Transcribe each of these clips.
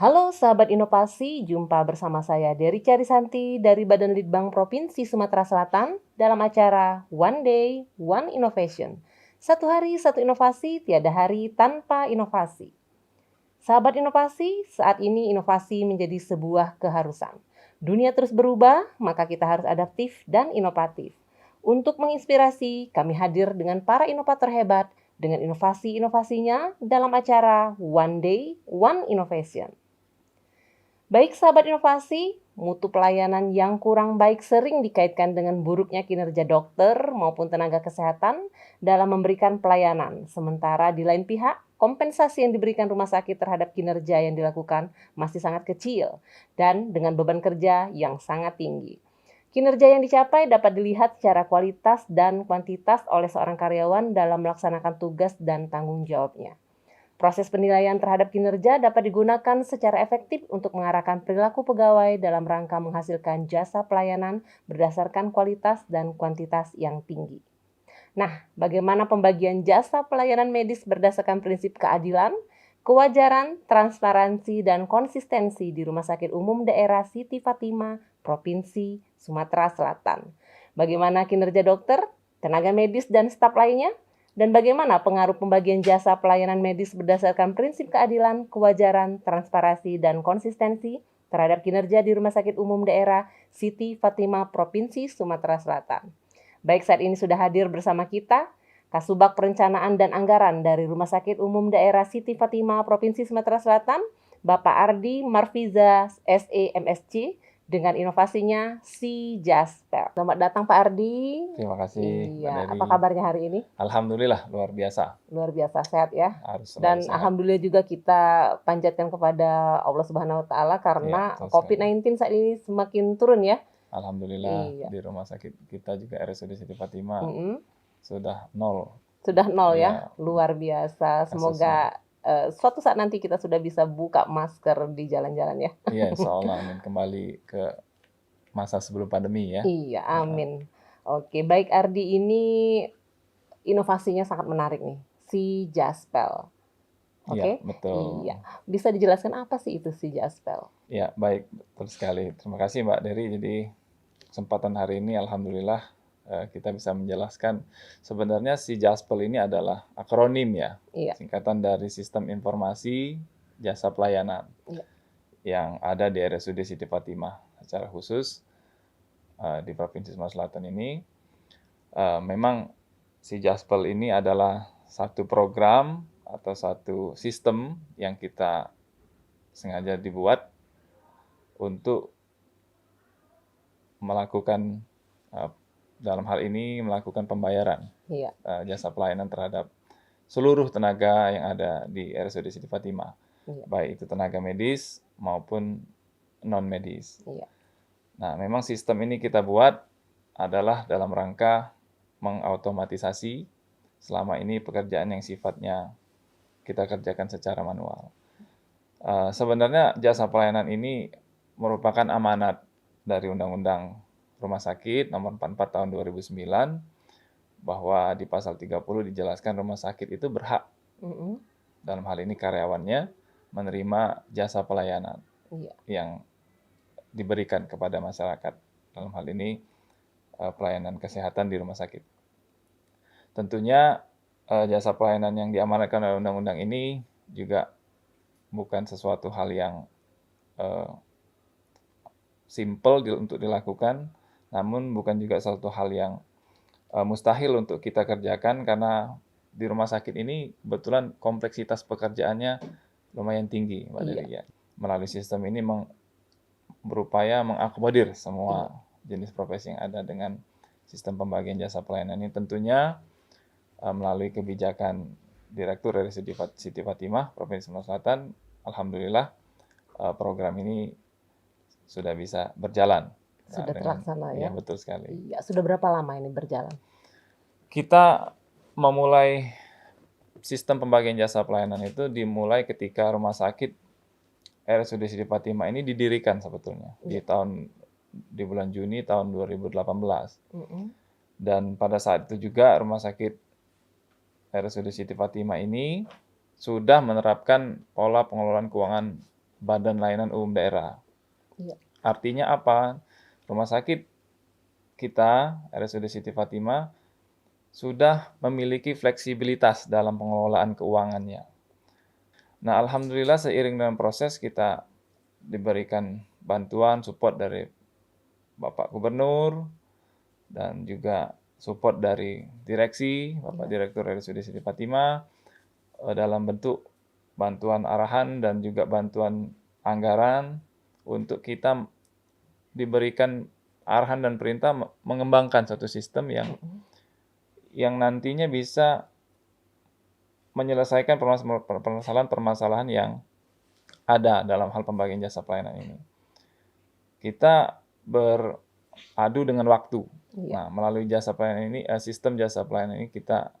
Halo sahabat inovasi, jumpa bersama saya Dery Carisanti dari Badan Litbang Provinsi Sumatera Selatan dalam acara One Day, One Innovation. Satu hari, satu inovasi, tiada hari tanpa inovasi. Sahabat inovasi, saat ini inovasi menjadi sebuah keharusan. Dunia terus berubah, maka kita harus adaptif dan inovatif. Untuk menginspirasi, kami hadir dengan para inovator hebat dengan inovasi-inovasinya dalam acara One Day, One Innovation. Baik sahabat inovasi, mutu pelayanan yang kurang baik sering dikaitkan dengan buruknya kinerja dokter maupun tenaga kesehatan dalam memberikan pelayanan. Sementara di lain pihak, kompensasi yang diberikan rumah sakit terhadap kinerja yang dilakukan masih sangat kecil dan dengan beban kerja yang sangat tinggi. Kinerja yang dicapai dapat dilihat secara kualitas dan kuantitas oleh seorang karyawan dalam melaksanakan tugas dan tanggung jawabnya. Proses penilaian terhadap kinerja dapat digunakan secara efektif untuk mengarahkan perilaku pegawai dalam rangka menghasilkan jasa pelayanan berdasarkan kualitas dan kuantitas yang tinggi. Nah, bagaimana pembagian jasa pelayanan medis berdasarkan prinsip keadilan, kewajaran, transparansi, dan konsistensi di Rumah Sakit Umum Daerah Siti Fatimah, Provinsi Sumatera Selatan? Bagaimana kinerja dokter, tenaga medis, dan staf lainnya? Dan bagaimana pengaruh pembagian jasa pelayanan medis berdasarkan prinsip keadilan, kewajaran, transparansi, dan konsistensi terhadap kinerja di Rumah Sakit Umum Daerah Siti Fatimah Provinsi Sumatera Selatan. Baik, saat ini sudah hadir bersama kita Kasubag Perencanaan dan Anggaran dari Rumah Sakit Umum Daerah Siti Fatimah Provinsi Sumatera Selatan, Bapak Ardi Marfiza SEMSC, dengan inovasinya Si Jaspel. Selamat datang Pak Ardi. Terima kasih, Mbak Iya, Dery. apa kabarnya hari ini? Alhamdulillah, luar biasa. Luar biasa sehat ya. Harus selalu Dan sehat. alhamdulillah juga kita panjatkan kepada Allah Subhanahu wa taala karena Iya, betul COVID-19 saat ini semakin turun ya. Alhamdulillah, Iya. di rumah sakit kita juga RSUD Siti Fatimah Mm-mm. sudah 0 Sudah 0 Iya, ya. Luar biasa. kasusnya. Semoga suatu saat nanti kita sudah bisa buka masker di jalan-jalan ya. Iya, insya Allah amin, kembali ke masa sebelum pandemi ya. Iya, amin. Oke, baik Ardi, ini inovasinya sangat menarik nih. Si Jaspel. Iya, Oke? betul. Iya. Bisa dijelaskan apa sih itu si Jaspel? Ya, baik, betul sekali. Terima kasih Mbak Dery. Jadi kesempatan hari ini alhamdulillah kita bisa menjelaskan sebenarnya si Jaspel ini adalah akronim ya. Iya. Singkatan dari Sistem Informasi Jasa Pelayanan. Iya. Yang ada di RSUD Siti Fatimah secara khusus di Provinsi Sumatera Selatan ini. Memang si Jaspel ini adalah satu program atau satu sistem yang kita sengaja dibuat untuk melakukan dalam hal ini melakukan pembayaran Iya. jasa pelayanan terhadap seluruh tenaga yang ada di RSUD Siti Fatimah. Iya. Baik itu tenaga medis maupun non-medis. Iya. Nah, memang sistem ini kita buat adalah dalam rangka mengautomatisasi selama ini pekerjaan yang sifatnya kita kerjakan secara manual. Sebenarnya jasa pelayanan ini merupakan amanat dari Undang-Undang Rumah Sakit Nomor 44 Tahun 2009 bahwa di pasal 30 dijelaskan rumah sakit itu berhak dalam hal ini karyawannya menerima jasa pelayanan yang diberikan kepada masyarakat. Dalam hal ini pelayanan kesehatan di rumah sakit. Tentunya jasa pelayanan yang diamanatkan oleh undang-undang ini juga bukan sesuatu hal yang simple untuk dilakukan, namun bukan juga suatu hal yang mustahil untuk kita kerjakan karena di rumah sakit ini kebetulan kompleksitas pekerjaannya lumayan tinggi, Mbak Dery ya. Melalui sistem ini berupaya mengakomodir semua jenis profesi yang ada dengan sistem pembagian jasa pelayanan ini. Tentunya melalui kebijakan Direktur RSUD Siti Fatimah Provinsi Sumatera Selatan, alhamdulillah program ini sudah bisa berjalan. Sudah terlaksana ya? Iya, betul sekali. Iya, sudah berapa lama ini berjalan? Kita memulai sistem pembagian jasa pelayanan itu dimulai ketika rumah sakit RSUD Siti Fatimah ini didirikan sebetulnya di bulan Juni tahun 2018. Dan pada saat itu juga rumah sakit RSUD Siti Fatimah ini sudah menerapkan pola pengelolaan keuangan Badan Layanan Umum Daerah. Iya. Artinya apa? Rumah sakit kita, RSUD Siti Fatimah, sudah memiliki fleksibilitas dalam pengelolaan keuangannya. Nah, alhamdulillah seiring dengan proses kita diberikan bantuan, support dari Bapak Gubernur, dan juga support dari direksi, Bapak Direktur RSUD Siti Fatimah, dalam bentuk bantuan arahan dan juga bantuan anggaran untuk kita diberikan arahan dan perintah mengembangkan suatu sistem yang nantinya bisa menyelesaikan permasalahan-permasalahan yang ada dalam hal pembagian jasa pelayanan ini. Kita beradu dengan waktu. Iya. Nah, melalui jasa pelayanan ini, sistem jasa pelayanan ini kita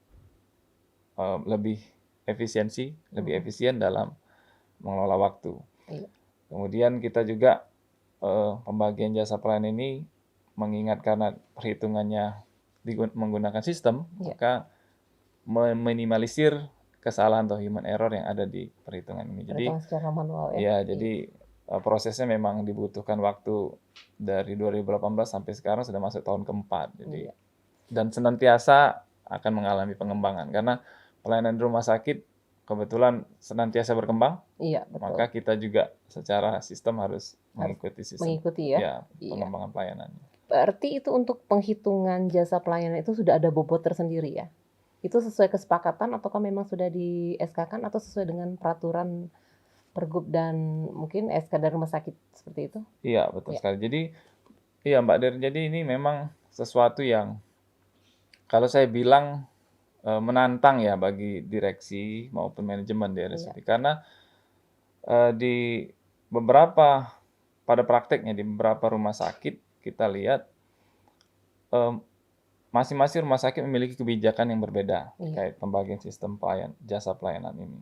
lebih efisien dalam mengelola waktu. Iya. Kemudian kita juga pembagian jasa pelayanan ini mengingat karena perhitungannya menggunakan sistem, maka meminimalisir kesalahan atau human error yang ada di perhitungan ini. Jadi secara manual ya. ya, jadi prosesnya memang dibutuhkan waktu dari 2018 sampai sekarang sudah masuk tahun keempat. Jadi dan senantiasa akan mengalami pengembangan karena pelayanan di rumah sakit kebetulan senantiasa berkembang. Iya, betul. Maka kita juga secara sistem harus mengikuti sistem. Mengikuti ya. Ya, pengembangan pelayanannya. Berarti itu untuk penghitungan jasa pelayanan itu sudah ada bobot tersendiri ya? Itu sesuai kesepakatan ataukah memang sudah di SK-kan atau sesuai dengan peraturan Pergub dan mungkin SK dari rumah sakit seperti itu? Iya, betul sekali. Jadi, iya Mbak Der, jadi ini memang sesuatu yang kalau saya bilang menantang ya bagi direksi maupun manajemen di RSUD. Karena di beberapa, pada prakteknya di beberapa rumah sakit kita lihat masing-masing rumah sakit memiliki kebijakan yang berbeda terkait pembagian sistem jasa pelayanan ini.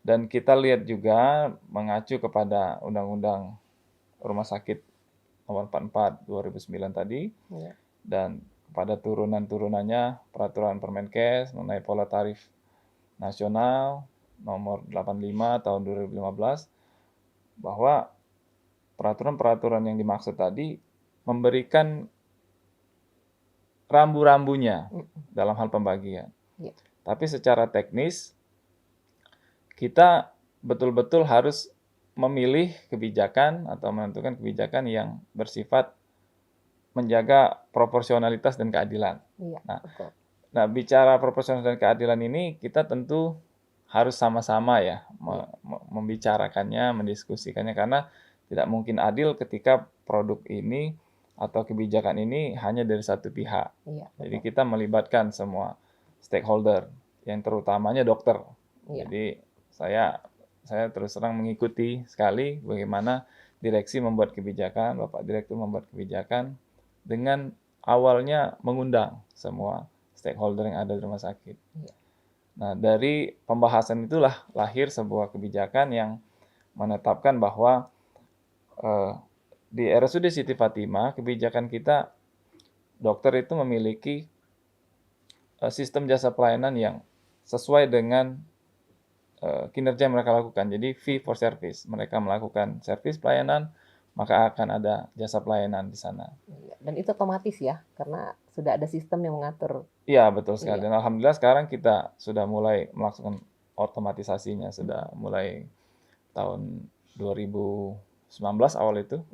Dan kita lihat juga mengacu kepada Undang-Undang Rumah Sakit Nomor 44 2009 tadi, dan pada turunan-turunannya Peraturan Permenkes mengenai pola tarif nasional Nomor 85 tahun 2015, bahwa peraturan-peraturan yang dimaksud tadi memberikan rambu-rambunya dalam hal pembagian. Tapi secara teknis kita betul-betul harus memilih kebijakan atau menentukan kebijakan yang bersifat menjaga proporsionalitas dan keadilan. Nah, bicara proporsionalitas dan keadilan ini kita tentu harus sama-sama ya membicarakannya, mendiskusikannya, karena tidak mungkin adil ketika produk ini atau kebijakan ini hanya dari satu pihak. Jadi kita melibatkan semua stakeholder, yang terutamanya dokter. Jadi saya terus terang mengikuti sekali bagaimana direksi membuat kebijakan, Bapak Direktur membuat kebijakan dengan awalnya mengundang semua stakeholder yang ada di rumah sakit. Nah, dari pembahasan itulah lahir sebuah kebijakan yang menetapkan bahwa di RSUD Siti Fatimah, kebijakan kita dokter itu memiliki sistem jasa pelayanan yang sesuai dengan kinerja yang mereka lakukan. Jadi fee for service. Mereka melakukan servis pelayanan, maka akan ada jasa pelayanan di sana. Dan itu otomatis ya, karena sudah ada sistem yang mengatur. Iya, betul sekali. Dan alhamdulillah sekarang kita sudah mulai melakukan otomatisasinya, sudah mulai tahun 2019 awal itu.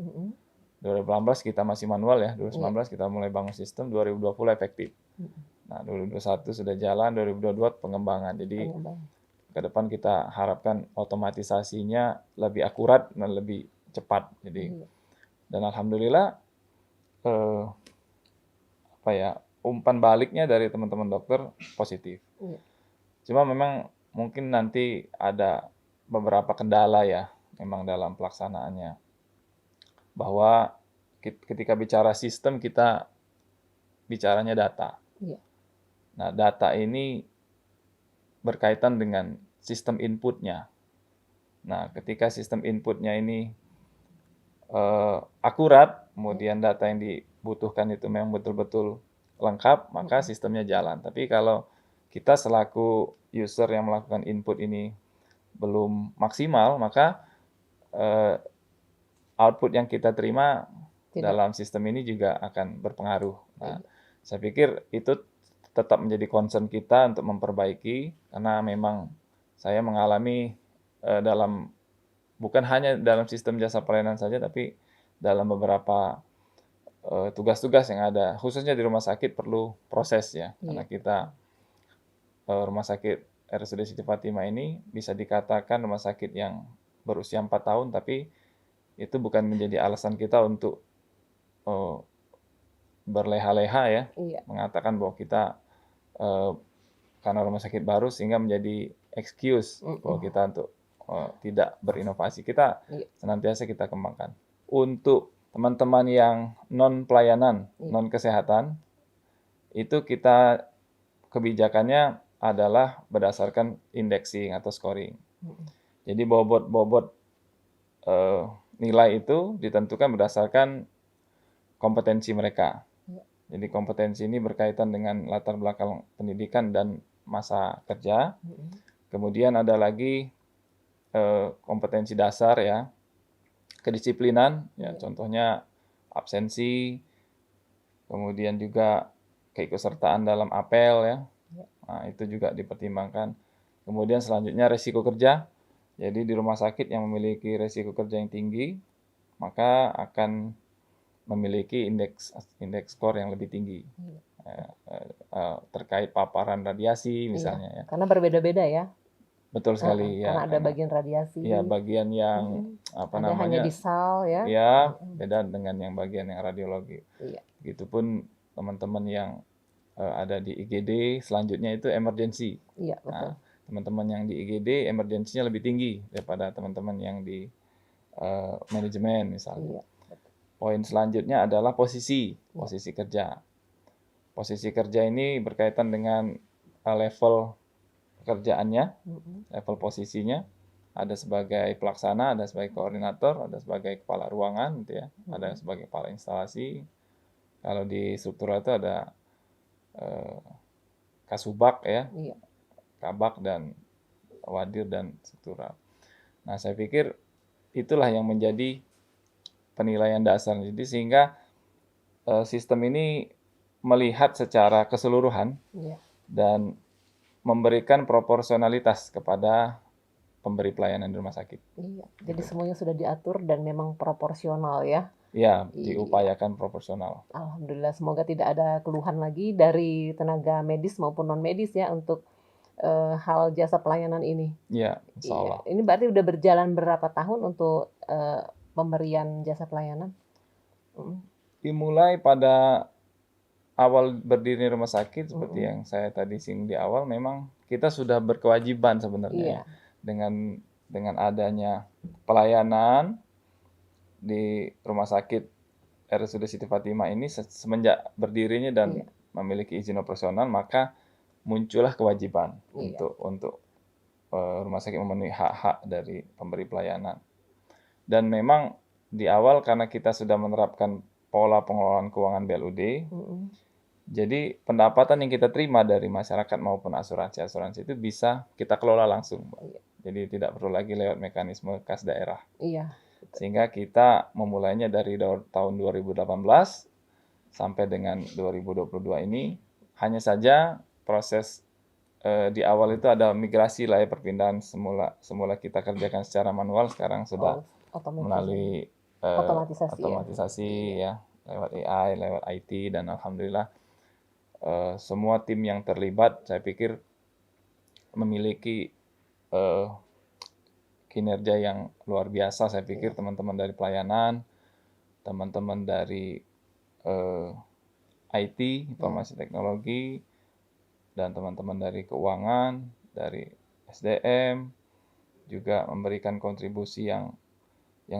2018 kita masih manual ya, 2019 kita mulai bangun sistem, 2020 efektif. Nah, 2021 sudah jalan, 2022 pengembangan. Jadi ke depan kita harapkan otomatisasinya lebih akurat dan lebih cepat. Jadi dan alhamdulillah umpan baliknya dari teman-teman dokter positif. Cuma memang mungkin nanti ada beberapa kendala ya memang dalam pelaksanaannya. Bahwa ketika bicara sistem kita bicaranya data. Nah, data ini berkaitan dengan sistem inputnya. Nah, ketika sistem inputnya ini akurat, kemudian data yang dibutuhkan itu memang betul-betul lengkap, maka sistemnya jalan. Tapi kalau kita selaku user yang melakukan input ini belum maksimal, maka eh, output yang kita terima Tidak. dalam sistem ini juga akan berpengaruh. Nah, Iya. saya pikir itu tetap menjadi concern kita untuk memperbaiki, karena memang saya mengalami dalam bukan hanya dalam sistem jasa pelayanan saja, tapi dalam beberapa tugas-tugas yang ada, khususnya di rumah sakit perlu proses ya, karena Iya. kita rumah sakit RSUD Siti Fatimah ini bisa dikatakan rumah sakit yang berusia 4 tahun, tapi itu bukan menjadi alasan kita untuk eh, berleha-leha ya, Iya. mengatakan bahwa kita karena rumah sakit baru sehingga menjadi excuse bahwa kita untuk tidak berinovasi. Kita Iya. senantiasa kita kembangkan. Untuk teman-teman yang non pelayanan, non kesehatan, itu kita kebijakannya adalah berdasarkan indexing atau scoring. Jadi bobot nilai itu ditentukan berdasarkan kompetensi mereka. Jadi kompetensi ini berkaitan dengan latar belakang pendidikan dan masa kerja. Kemudian ada lagi kompetensi dasar ya, kedisiplinan, ya contohnya absensi, kemudian juga keikutsertaan dalam apel ya. Nah, itu juga dipertimbangkan. Kemudian selanjutnya resiko kerja. Jadi di rumah sakit yang memiliki resiko kerja yang tinggi, maka akan memiliki indeks skor yang lebih tinggi. Terkait paparan radiasi misalnya ya. Karena berbeda-beda ya. Betul sekali ya. Karena ada bagian radiasi. Ya, bagian yang apa ada namanya? hanya di sal ya. Ya, beda dengan yang bagian yang radiologi. Iya. Begitupun teman-teman yang ada di IGD, selanjutnya itu emergency. Iya, betul. Nah, teman-teman yang di IGD emergensinya lebih tinggi daripada teman-teman yang di manajemen misalnya. Iya. Poin selanjutnya adalah posisi kerja. Posisi kerja ini berkaitan dengan level pekerjaannya, level posisinya. Ada sebagai pelaksana, ada sebagai koordinator, ada sebagai kepala ruangan, gitu ya. Ada sebagai kepala instalasi. Kalau di struktural itu ada kasubag ya, kabak dan wadir dan struktural. Nah, saya pikir itulah yang menjadi penilaian dasar. Jadi sehingga sistem ini melihat secara keseluruhan dan memberikan proporsionalitas kepada pemberi pelayanan di rumah sakit. Iya. Jadi semuanya sudah diatur dan memang proporsional ya. Ya, diupayakan proporsional. Alhamdulillah, semoga tidak ada keluhan lagi dari tenaga medis maupun non medis ya untuk hal jasa pelayanan ini. Iya, insya Allah. Ini berarti udah berjalan berapa tahun untuk pemberian jasa pelayanan? Dimulai pada awal berdiri rumah sakit seperti yang saya tadi singgung di awal, memang kita sudah berkewajiban sebenarnya dengan adanya pelayanan di rumah sakit RSUD Siti Fatimah ini semenjak berdirinya dan memiliki izin operasional, maka muncullah kewajiban untuk rumah sakit memenuhi hak-hak dari pemberi pelayanan. Dan memang di awal karena kita sudah menerapkan pola pengelolaan keuangan BLUD, jadi pendapatan yang kita terima dari masyarakat maupun asuransi itu bisa kita kelola langsung, Mbak. Jadi tidak perlu lagi lewat mekanisme kas daerah. Iya. Sehingga kita memulainya dari tahun 2018 sampai dengan 2022 ini. Hanya saja proses di awal itu ada migrasi lah ya, perpindahan semula kita kerjakan secara manual, sekarang sudah melalui otomatisasi ya, lewat AI, lewat IT, dan alhamdulillah semua tim yang terlibat saya pikir memiliki kinerja yang luar biasa. Saya pikir teman-teman dari pelayanan, teman-teman dari IT, informasi teknologi, dan teman-teman dari keuangan, dari SDM, juga memberikan kontribusi yang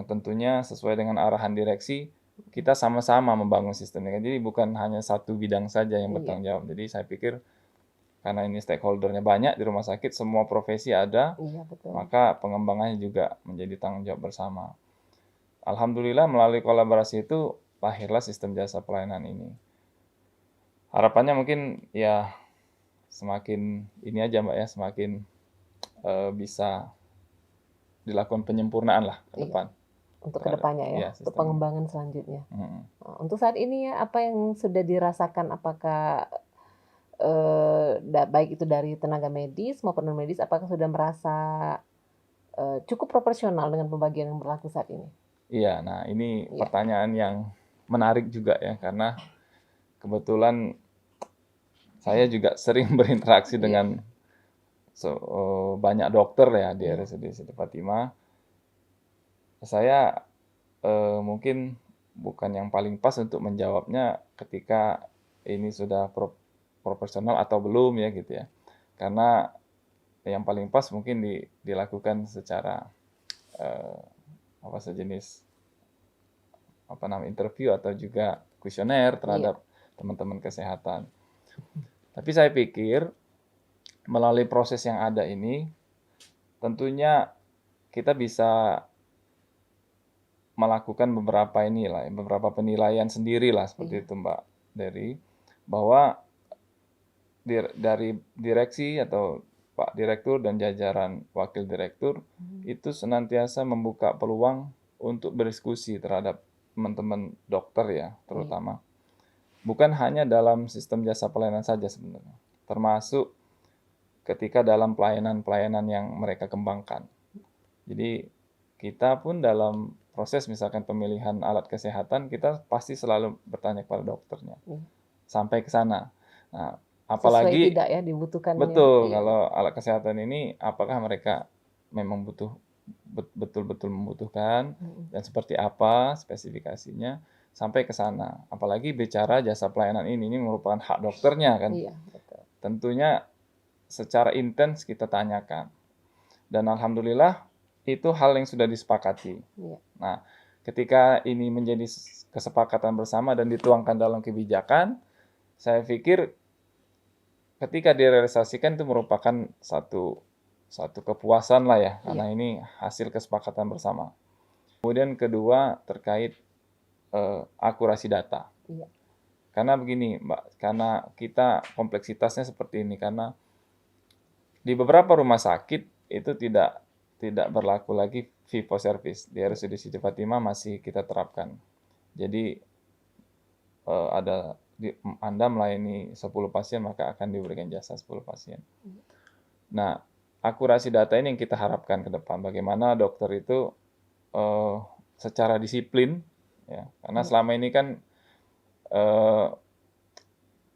tentunya sesuai dengan arahan direksi. Kita sama-sama membangun sistemnya. Jadi bukan hanya satu bidang saja yang bertanggung jawab. Jadi saya pikir karena ini stakeholdernya banyak di rumah sakit, semua profesi ada, maka pengembangannya juga menjadi tanggung jawab bersama. Alhamdulillah melalui kolaborasi itu lahirlah sistem jasa pelayanan ini. Harapannya mungkin ya semakin ini aja Mbak ya, semakin bisa dilakukan penyempurnaan lah ke Iya. depan. Untuk Terhadap- kedepannya ya, iya, untuk sistemnya. pengembangan selanjutnya. Mm-mm. Untuk saat ini ya, apa yang sudah dirasakan? Apakah baik itu dari tenaga medis maupun non medis, apakah sudah merasa cukup proporsional dengan pembagian yang berlaku saat ini? Iya, nah ini Iya. pertanyaan yang menarik juga ya, karena kebetulan saya juga sering berinteraksi Iya. dengan banyak dokter ya di Iya. RSUD Siti Fatimah. Saya mungkin bukan yang paling pas untuk menjawabnya ketika ini sudah proporsional atau belum ya gitu ya. Karena yang paling pas mungkin dilakukan secara apa sejenis interview atau juga kuesioner terhadap teman-teman kesehatan. Tapi saya pikir melalui proses yang ada ini tentunya kita bisa melakukan beberapa penilaian sendiri lah seperti itu Mbak Dery, bahwa dari direksi atau Pak Direktur dan jajaran Wakil Direktur itu senantiasa membuka peluang untuk berdiskusi terhadap teman-teman dokter ya terutama. Bukan hanya dalam sistem jasa pelayanan saja sebenarnya, termasuk ketika dalam pelayanan-pelayanan yang mereka kembangkan. Jadi kita pun dalam proses misalkan pemilihan alat kesehatan, kita pasti selalu bertanya kepada dokternya. Sampai ke sana. Nah, apalagi sesuai tidak ya dibutuhkannya. Betul, kalau alat kesehatan ini apakah mereka memang betul-betul membutuhkan dan seperti apa spesifikasinya sampai ke sana. Apalagi bicara jasa pelayanan ini merupakan hak dokternya kan. Iya, betul. Tentunya secara intens kita tanyakan. Dan alhamdulillah itu hal yang sudah disepakati. Iya. Nah, ketika ini menjadi kesepakatan bersama dan dituangkan dalam kebijakan, saya pikir ketika direalisasikan itu merupakan satu kepuasan lah ya, karena ini hasil kesepakatan bersama. Kemudian kedua terkait akurasi data. Iya. Karena begini Mbak, karena kita kompleksitasnya seperti ini, karena di beberapa rumah sakit itu tidak berlaku lagi fee for service. Di RSUD Siti Fatimah masih kita terapkan. Jadi Anda melayani 10 pasien maka akan diberikan jasa 10 pasien. Nah, akurasi data ini yang kita harapkan ke depan. Bagaimana dokter itu secara disiplin, ya, karena selama ini kan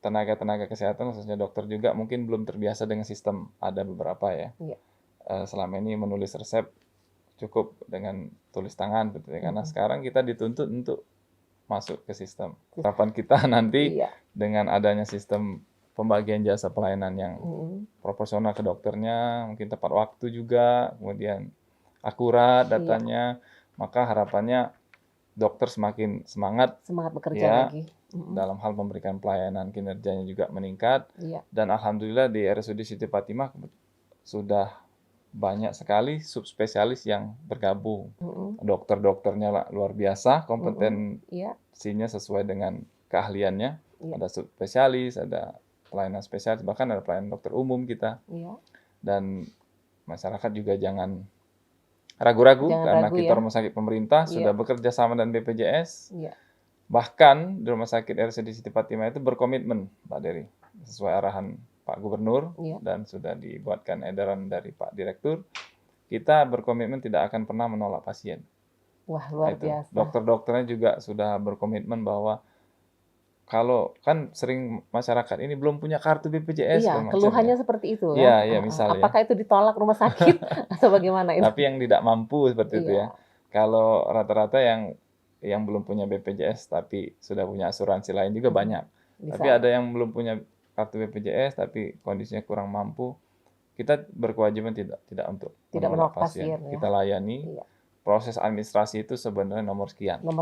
tenaga-tenaga kesehatan khususnya dokter juga mungkin belum terbiasa dengan sistem. Ada beberapa ya. Selama ini menulis resep cukup dengan tulis tangan, betul ya. Karena sekarang kita dituntut untuk masuk ke sistem. Harapan kita nanti dengan adanya sistem pembagian jasa pelayanan yang proporsional ke dokternya, mungkin tepat waktu juga, kemudian akurat datanya, maka harapannya dokter semakin semangat bekerja lagi. Dalam hal memberikan pelayanan, kinerjanya juga meningkat. Dan alhamdulillah di RSUD Siti Fatimah sudah banyak sekali subspesialis yang bergabung. Dokter-dokternya luar biasa, kompetensinya sesuai dengan keahliannya. Ada subspesialis, ada pelayanan spesialis, bahkan ada pelayanan dokter umum kita. Dan masyarakat juga jangan ragu-ragu karena kita rumah sakit pemerintah sudah bekerja sama dengan BPJS. Bahkan di rumah sakit RSUD Siti Fatimah itu berkomitmen, Mbak Dery, sesuai arahan Pak Gubernur dan sudah dibuatkan edaran dari Pak Direktur, kita berkomitmen tidak akan pernah menolak pasien. Wah, luar biasa. Dokter-dokternya juga sudah berkomitmen bahwa kalau kan sering masyarakat ini belum punya kartu BPJS. Iya, keluhannya seperti itu kan. Iya, misalnya. Apakah itu ditolak rumah sakit atau bagaimana itu? Tapi yang tidak mampu seperti itu ya. Kalau rata-rata yang belum punya BPJS tapi sudah punya asuransi lain juga banyak. Tapi ada yang belum punya kartu BPJS tapi kondisinya kurang mampu. Kita berkewajiban tidak untuk menolak pasien. Kita layani. Proses administrasi itu sebenarnya nomor sekian. Ya.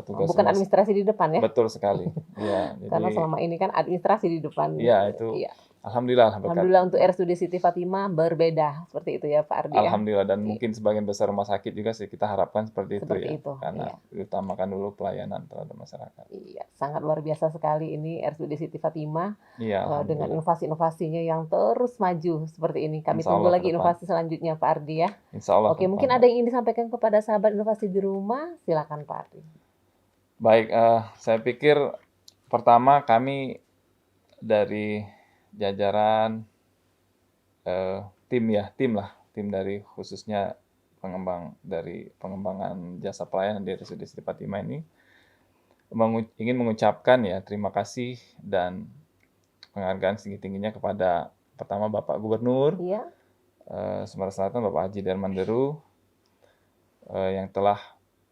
Bukan administrasi di depan ya. Betul sekali. Ya, karena selama ini kan administrasi di depan. Iya, itu Alhamdulillah untuk RSUD Siti Fatimah berbeda seperti itu ya Pak Ardi ya. Alhamdulillah, dan Oke. mungkin sebagian besar rumah sakit juga sih kita harapkan seperti Seperti ya. itu, Karena iya. diutamakan dulu pelayanan terhadap masyarakat. Iya, sangat luar biasa sekali ini RSUD Siti Fatimah Iya, dengan alhamdulillah. inovasi-inovasinya yang terus maju seperti ini. Kami Insya tunggu Allah ke lagi depan. inovasi selanjutnya Pak Ardi ya. Insya Allah Oke, ke mungkin depan, ada yang ingin disampaikan kepada sahabat inovasi di rumah, silakan Pak Ardi. Baik, saya pikir pertama kami dari jajaran tim dari khususnya pengembangan jasa pelayanan di RSUD Siti Fatimah ini ingin mengucapkan ya terima kasih dan penghargaan setinggi-tingginya kepada pertama Bapak Gubernur Iya, Sumatera Selatan, Bapak Haji Darmanderu, yang telah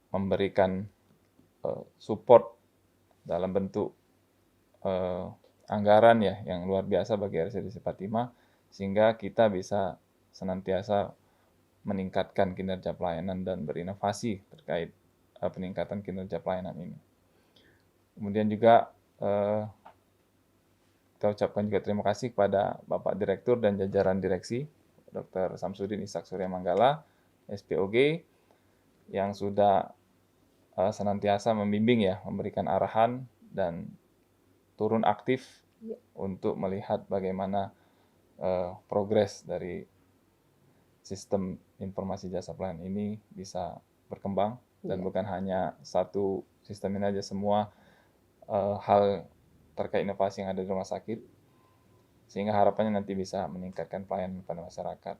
memberikan support dalam bentuk anggaran ya yang luar biasa bagi RSUD Siti Fatimah, sehingga kita bisa senantiasa meningkatkan kinerja pelayanan dan berinovasi terkait peningkatan kinerja pelayanan ini. Kemudian juga kita ucapkan juga terima kasih kepada Bapak Direktur dan jajaran direksi, Dr. Samsudin Ishak Surya Manggala, SPOG, yang sudah senantiasa membimbing ya, memberikan arahan dan turun aktif untuk melihat bagaimana progres dari sistem informasi jasa pelayanan ini bisa berkembang dan bukan hanya satu sistem ini aja, semua hal terkait inovasi yang ada di rumah sakit, sehingga harapannya nanti bisa meningkatkan pelayanan pada masyarakat.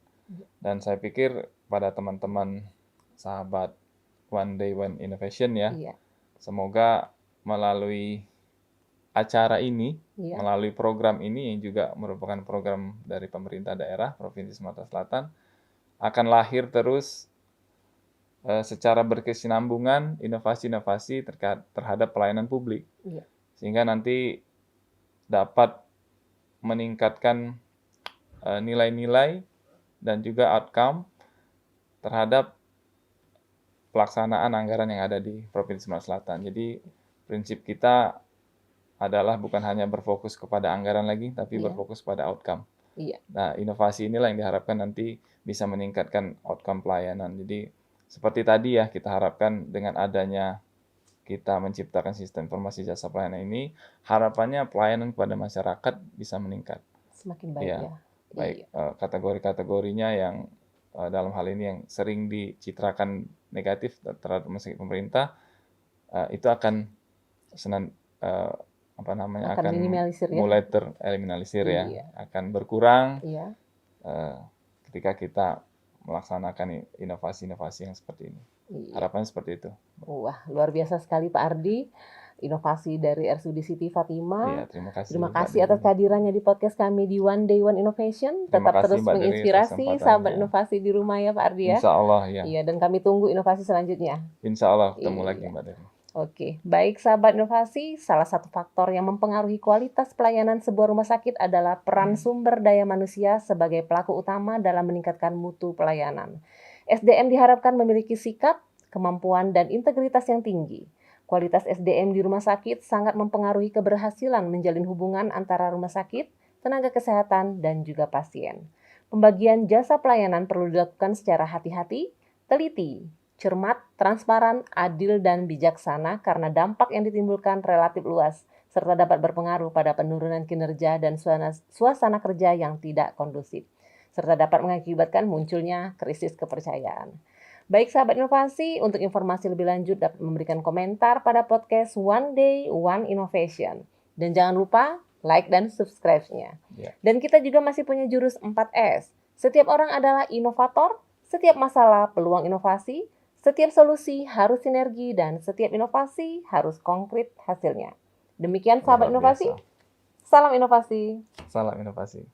Dan saya pikir pada teman-teman sahabat One Day One Innovation ya, semoga melalui acara ini, melalui program ini yang juga merupakan program dari pemerintah daerah Provinsi Sumatera Selatan, akan lahir terus secara berkesinambungan inovasi-inovasi terhadap pelayanan publik, sehingga nanti dapat meningkatkan nilai-nilai dan juga outcome terhadap pelaksanaan anggaran yang ada di Provinsi Sumatera Selatan. Jadi prinsip kita adalah bukan hanya berfokus kepada anggaran lagi, tapi berfokus pada outcome. Nah, inovasi inilah yang diharapkan nanti bisa meningkatkan outcome pelayanan. Jadi seperti tadi ya, kita harapkan dengan adanya kita menciptakan sistem informasi jasa pelayanan ini, harapannya pelayanan kepada masyarakat bisa meningkat. Semakin baik ya. Baik, kategori-kategorinya yang dalam hal ini yang sering dicitrakan negatif terhadap pemerintah, itu akan akan mulai tereliminalisir ya, akan berkurang ketika kita melaksanakan inovasi-inovasi yang seperti ini. Harapannya seperti itu. Wah, luar biasa sekali Pak Ardi, inovasi dari RSUD Siti Fatimah. Terima kasih atas kehadirannya di podcast kami di One Day One Innovation. Tetap terus menginspirasi sahabat inovasi di rumah ya Pak Ardi ya. Insya Allah ya. Iya, dan kami tunggu inovasi selanjutnya. Insya Allah ketemu lagi Mbak Devi. Oke, baik sahabat inovasi, salah satu faktor yang mempengaruhi kualitas pelayanan sebuah rumah sakit adalah peran sumber daya manusia sebagai pelaku utama dalam meningkatkan mutu pelayanan. SDM diharapkan memiliki sikap, kemampuan, dan integritas yang tinggi. Kualitas SDM di rumah sakit sangat mempengaruhi keberhasilan menjalin hubungan antara rumah sakit, tenaga kesehatan, dan juga pasien. Pembagian jasa pelayanan perlu dilakukan secara hati-hati, teliti, cermat, transparan, adil, dan bijaksana karena dampak yang ditimbulkan relatif luas, serta dapat berpengaruh pada penurunan kinerja dan suasana kerja yang tidak kondusif, serta dapat mengakibatkan munculnya krisis kepercayaan. Baik sahabat inovasi, untuk informasi lebih lanjut dapat memberikan komentar pada podcast One Day One Innovation. Dan jangan lupa like dan subscribe-nya. Dan kita juga masih punya jurus 4S. Setiap orang adalah inovator, setiap masalah peluang inovasi, setiap solusi harus sinergi, dan setiap inovasi harus konkret hasilnya. Demikian sahabat inovasi. Salam inovasi. Salam inovasi.